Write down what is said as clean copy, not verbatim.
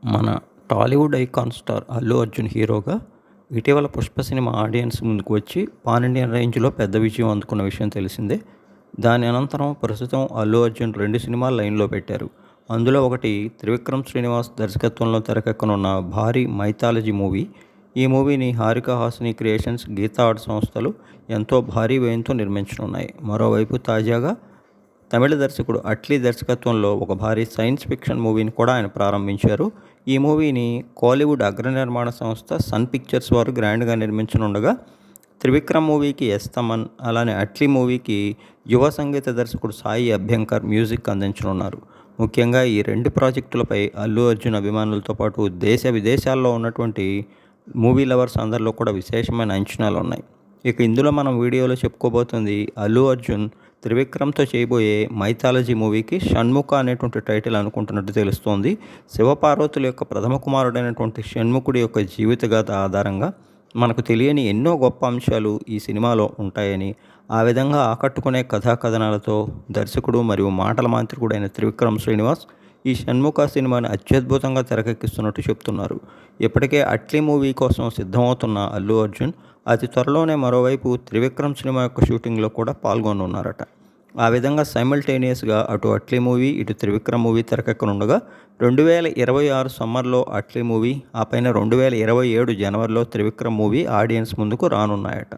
మన Tollywood icon star Allu Arjun హీరోగా ఇటీవల 'పుష్ప' సినిమా ఆడియన్స్ ముందుకు వచ్చి పాన్ ఇండియన్ రేంజ్లో పెద్ద విజయం అందుకున్న విషయం తెలిసిందే. దాని అనంతరం ప్రస్తుతం అల్లు అర్జున్ 2 సినిమాలు లైన్లో పెట్టారు. అందులో ఒకటి త్రివిక్రమ్ శ్రీనివాస్ దర్శకత్వంలో తెరకెక్కనున్న భారీ మైథాలజీ మూవీ. ఈ మూవీని హారిక హాసిని క్రియేషన్స్, గీతా ఆర్ట్ సంస్థలు ఎంతో భారీ వ్యయంతో నిర్మించనున్నాయి. మరోవైపు తాజాగా తమిళ దర్శకుడు అట్లీ దర్శకత్వంలో ఒక భారీ సైన్స్ ఫిక్షన్ మూవీని కూడా ఆయన ప్రారంభించారు. ఈ మూవీని కోలీవుడ్ అగ్ర నిర్మాణ సంస్థ సన్ పిక్చర్స్ వారు గ్రాండ్గా నిర్మించనుండగా, త్రివిక్రమ్ మూవీకి ఎస్ తమన్, అలానే అట్లీ మూవీకి యువ సంగీత దర్శకుడు సాయి అభ్యంకర్ మ్యూజిక్ అందించనున్నారు. ముఖ్యంగా ఈ 2 ప్రాజెక్టులపై అల్లు అర్జున్ అభిమానులతో పాటు దేశ విదేశాల్లో ఉన్నటువంటి మూవీ లవర్స్ అందరిలో కూడా విశేషమైన అంచనాలు ఉన్నాయి. ఇక ఇందులో మనం వీడియోలో చెప్పుకోబోతుంది అల్లు అర్జున్ త్రివిక్రమ్తో చేయబోయే మైథాలజీ మూవీకి 'షణ్ముఖ' అనేటువంటి టైటిల్ అనుకుంటున్నట్టు తెలుస్తోంది. శివపార్వతుల యొక్క ప్రథమ కుమారుడైనటువంటి షణ్ముఖుడి యొక్క జీవిత గాథ ఆధారంగా మనకు తెలియని ఎన్నో గొప్ప అంశాలు ఈ సినిమాలో ఉంటాయని, ఆ విధంగా ఆకట్టుకునే కథా కథనాలతో దర్శకుడు మరియు మాటల మాంత్రికుడైన త్రివిక్రమ్ శ్రీనివాస్ ఈ 'షణ్ముఖ' సినిమాని అత్యద్భుతంగా తెరకెక్కిస్తున్నట్టు చెప్తున్నారు. ఇప్పటికే అట్లీ మూవీ కోసం సిద్ధమవుతున్న అల్లు అర్జున్ అతి త్వరలోనే మరోవైపు త్రివిక్రమ్ సినిమా యొక్క షూటింగ్లో కూడా పాల్గొనున్నారట. ఆ విధంగా సైమల్టేనియస్గా అటు అట్లీ మూవీ, ఇటు త్రివిక్రమ్ మూవీ తెరకెక్కనుండగా 2026 సమ్మర్లో అట్లీ మూవీ, ఆ పైన 2027 జనవరిలో త్రివిక్రమ్ మూవీ ఆడియన్స్ ముందుకు రానున్నాయట.